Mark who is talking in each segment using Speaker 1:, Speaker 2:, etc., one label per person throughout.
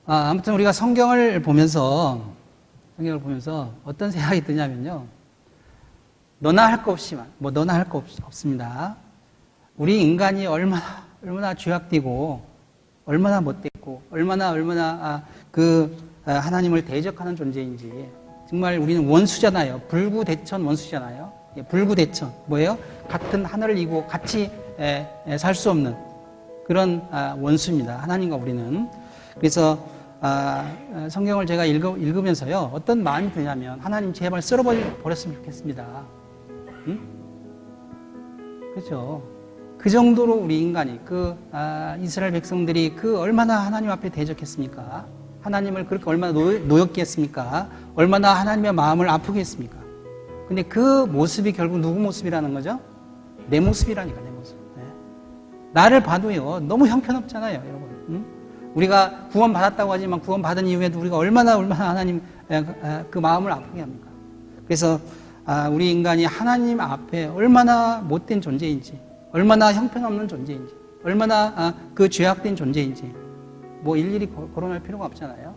Speaker 1: 아무튼 우리가 성경을 보면서 어떤 생각이 드냐면요. 너나 할 거 없지만, 너나 할 거 없습니다. 우리 인간이 얼마나 죄악되고, 얼마나 못됐고, 얼마나 하나님을 대적하는 존재인지. 정말 우리는 원수잖아요. 불구대천 원수잖아요. 불구대천. 뭐예요? 같은 하늘을 이고 같이 살 수 없는 그런 원수입니다. 하나님과 우리는. 그래서 성경을 제가 읽으면서요. 어떤 마음이 드냐면 하나님 제발 쓸어버렸으면 좋겠습니다. 응? 그렇죠. 그 정도로 우리 인간이 이스라엘 백성들이 얼마나 하나님 앞에 대적했습니까? 하나님을 그렇게 얼마나 노엽게 했습니까? 얼마나 하나님의 마음을 아프게 했습니까? 근데 그 모습이 결국 누구 모습이라는 거죠? 내 모습이라니까, 내 모습. 네. 나를 봐도요, 너무 형편없잖아요, 여러분. 응? 우리가 구원받았다고 하지만 구원받은 이후에도 우리가 얼마나 하나님 그 마음을 아프게 합니까? 그래서 우리 인간이 하나님 앞에 얼마나 못된 존재인지, 얼마나 형편없는 존재인지, 얼마나 그 죄악된 존재인지 일일이 거론할 필요가 없잖아요.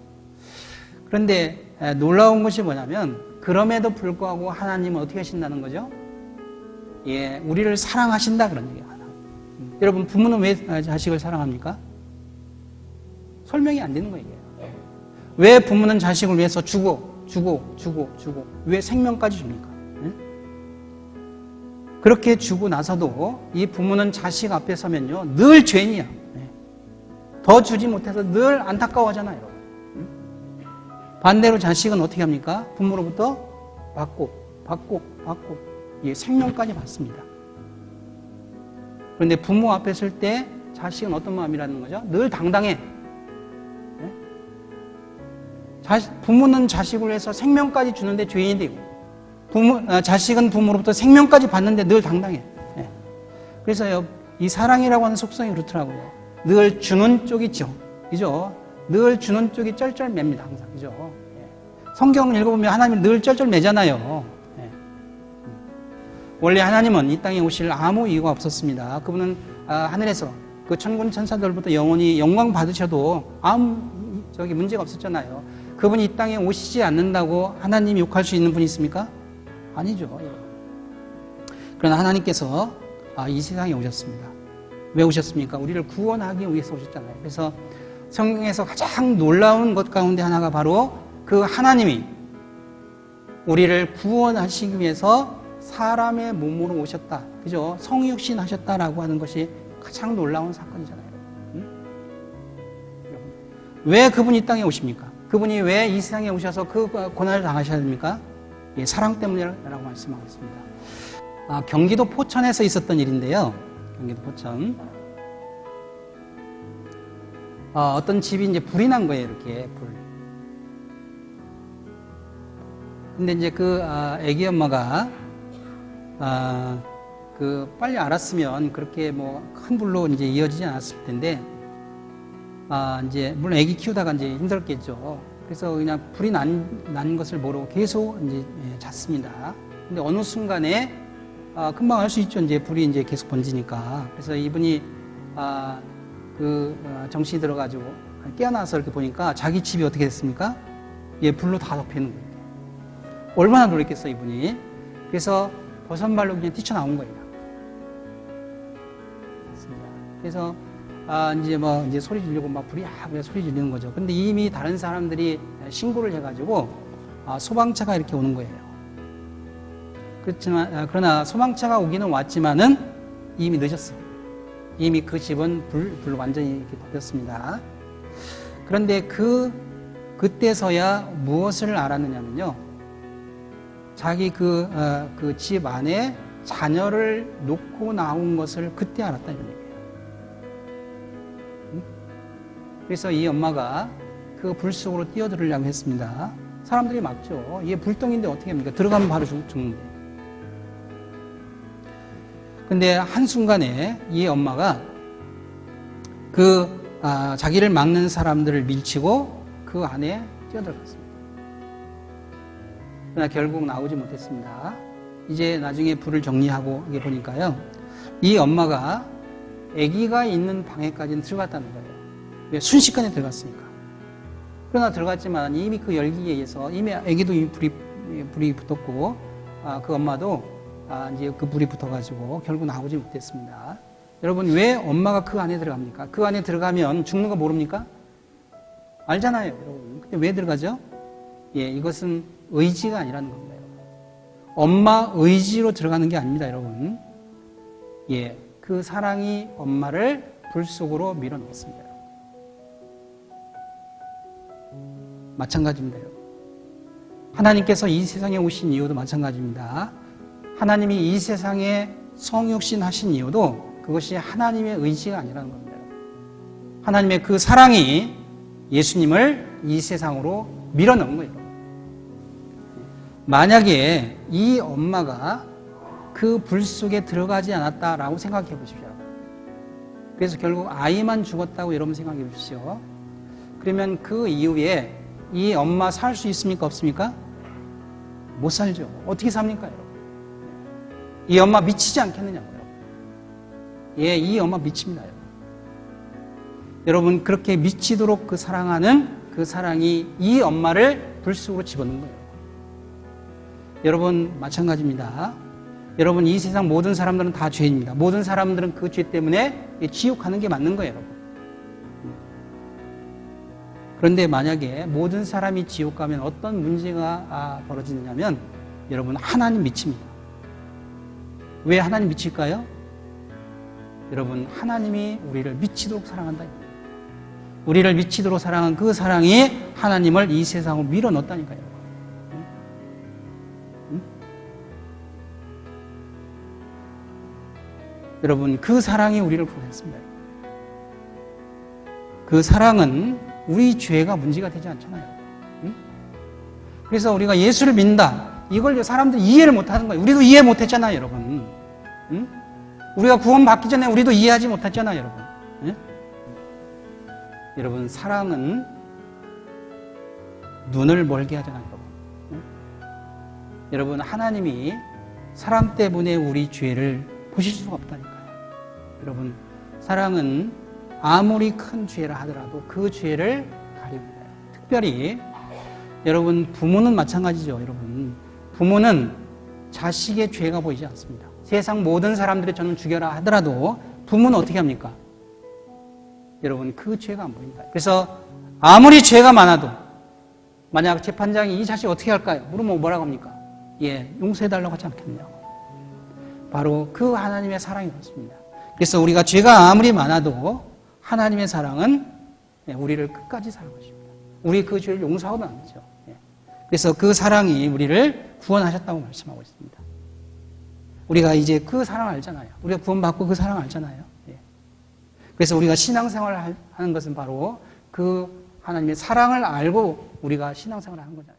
Speaker 1: 그런데 놀라운 것이 뭐냐면 그럼에도 불구하고 하나님은 어떻게 하신다는 거죠? 우리를 사랑하신다 그런 얘기예요. 여러분 부모는 왜 자식을 사랑합니까? 설명이 안 되는 거예요. 왜 부모는 자식을 위해서 주고 왜 생명까지 줍니까? 그렇게 주고 나서도 이 부모는 자식 앞에 서면요 늘 죄인이야. 더 주지 못해서 늘 안타까워하잖아요. 반대로 자식은 어떻게 합니까? 부모로부터 받고 생명까지 받습니다. 그런데 부모 앞에 설 때 자식은 어떤 마음이라는 거죠? 늘 당당해. 부모는 자식을 위해서 생명까지 주는데 죄인이 되고 자식은 부모로부터 생명까지 받는데 늘 당당해. 그래서요 이 사랑이라고 하는 속성이 그렇더라고요. 늘 주는 쪽이죠. 그죠? 늘 주는 쪽이 쩔쩔맵니다. 항상. 그죠? 성경을 읽어보면 하나님은 늘 쩔쩔매잖아요. 원래 하나님은 이 땅에 오실 아무 이유가 없었습니다. 그분은 하늘에서 그 천군 천사들부터 영원히 영광 받으셔도 아무 문제가 없었잖아요. 그분이 이 땅에 오시지 않는다고 하나님이 욕할 수 있는 분이 있습니까? 아니죠. 그러나 하나님께서 이 세상에 오셨습니다. 왜 오셨습니까? 우리를 구원하기 위해서 오셨잖아요. 그래서 성경에서 가장 놀라운 것 가운데 하나가 바로 그 하나님이 우리를 구원하시기 위해서 사람의 몸으로 오셨다. 그죠? 성육신 하셨다라고 하는 것이 가장 놀라운 사건이잖아요. 왜 그분이 이 땅에 오십니까? 그분이 왜 이 세상에 오셔서 그 고난을 당하셔야 됩니까? 사랑 때문이라고 말씀하겠습니다. 경기도 포천에서 있었던 일인데요. 경기도 포천. 어떤 집이 이제 불이 난 거예요, 이렇게, 불. 근데 이제 애기 엄마가, 빨리 알았으면 그렇게 큰 불로 이제 이어지지 않았을 텐데, 이제, 물론 애기 키우다가 이제 힘들었겠죠. 그래서 그냥 불이 난 것을 모르고 계속 이제 잤습니다. 근데 어느 순간에, 금방 알 수 있죠. 이제 불이 이제 계속 번지니까. 그래서 이분이, 정신이 들어가지고 깨어나서 이렇게 보니까 자기 집이 어떻게 됐습니까? 불로 다 덮이는 거예요. 얼마나 놀랬겠어, 이분이. 그래서 버선발로 그냥 뛰쳐나온 거예요. 그래서, 이제 소리 지르고 불이 소리 지르는 거죠. 근데 이미 다른 사람들이 신고를 해가지고, 소방차가 이렇게 오는 거예요. 그러나 소방차가 오기는 왔지만은 이미 늦었어. 이미 그 집은 불로 완전히 이렇게 덮였습니다. 그런데 그때서야 무엇을 알았느냐면요. 자기 그 집 안에 자녀를 놓고 나온 것을 그때 알았다, 이런 얘기예요. 그래서 이 엄마가 그 불 속으로 뛰어들으려고 했습니다. 사람들이 막죠. 이게 불덩인데 어떻게 합니까? 들어가면 바로 죽는데. 근데 한순간에 이 엄마가 자기를 막는 사람들을 밀치고 그 안에 뛰어들어갔습니다. 그러나 결국 나오지 못했습니다. 이제 나중에 불을 정리하고 이게 보니까요. 이 엄마가 아기가 있는 방에까지는 들어갔다는 거예요. 왜? 순식간에 들어갔으니까. 그러나 들어갔지만 이미 그 열기에 의해서 이미 아기도 불이 붙었고 그 엄마도 이제 그 불이 붙어가지고 결국 나오지 못했습니다. 여러분 왜 엄마가 그 안에 들어갑니까? 그 안에 들어가면 죽는 거 모릅니까? 알잖아요, 여러분. 근데 왜 들어가죠? 예, 이것은 의지가 아니라는 겁니다. 여러분. 엄마 의지로 들어가는 게 아닙니다, 여러분. 예, 그 사랑이 엄마를 불 속으로 밀어넣습니다. 마찬가지입니다, 여러분. 하나님께서 이 세상에 오신 이유도 마찬가지입니다. 하나님이 이 세상에 성육신 하신 이유도 그것이 하나님의 의지가 아니라는 겁니다. 하나님의 그 사랑이 예수님을 이 세상으로 밀어넣은 거예요. 만약에 이 엄마가 그 불 속에 들어가지 않았다라고 생각해 보십시오. 그래서 결국 아이만 죽었다고 여러분 생각해 보십시오. 그러면 그 이후에 이 엄마 살 수 있습니까? 없습니까? 못 살죠. 어떻게 삽니까, 여러분? 이 엄마 미치지 않겠느냐고요. 예, 이 엄마 미칩니다, 여러분. 여러분, 그렇게 미치도록 그 사랑하는 그 사랑이 이 엄마를 불 속으로 집어넣는 거예요. 여러분, 마찬가지입니다. 여러분, 이 세상 모든 사람들은 다 죄인입니다. 모든 사람들은 그 죄 때문에 지옥 가는 게 맞는 거예요, 여러분. 그런데 만약에 모든 사람이 지옥 가면 어떤 문제가 벌어지느냐면 여러분, 하나님 미칩니다. 왜 하나님 미칠까요? 여러분, 하나님이 우리를 미치도록 사랑한다. 우리를 미치도록 사랑한 그 사랑이 하나님을 이 세상으로 밀어넣었다니까요. 여러분, 그 사랑이 우리를 구원했습니다. 그 사랑은 우리 죄가 문제가 되지 않잖아요. 그래서 우리가 예수를 믿는다. 이걸 사람들이 이해를 못하는 거예요. 우리도 이해 못했잖아요, 여러분. 우리가 구원받기 전에 우리도 이해하지 못했잖아요, 여러분. 여러분, 사랑은 눈을 멀게 하잖아요, 여러분. 여러분, 하나님이 사랑 때문에 우리 죄를 보실 수가 없다니까요. 여러분, 사랑은 아무리 큰 죄라 하더라도 그 죄를 가립니다. 특별히 여러분, 부모는 마찬가지죠. 여러분, 부모는 자식의 죄가 보이지 않습니다. 세상 모든 사람들이 저는 죽여라 하더라도 부모는 어떻게 합니까? 여러분, 그 죄가 안 보인다. 그래서 아무리 죄가 많아도 만약 재판장이 이 자식 어떻게 할까요? 물으면 뭐라고 합니까? 예, 용서해달라고 하지 않겠느냐고. 바로 그 하나님의 사랑이 그렇습니다. 그래서 우리가 죄가 아무리 많아도 하나님의 사랑은 우리를 끝까지 사랑하십니다. 우리 그 죄를 용서하고는 안 되죠. 그래서 그 사랑이 우리를 구원하셨다고 말씀하고 있습니다. 우리가 이제 그 사랑 알잖아요. 우리가 구원받고 그 사랑 알잖아요. 그래서 우리가 신앙생활을 하는 것은 바로 그 하나님의 사랑을 알고 우리가 신앙생활을 하는 거잖아요.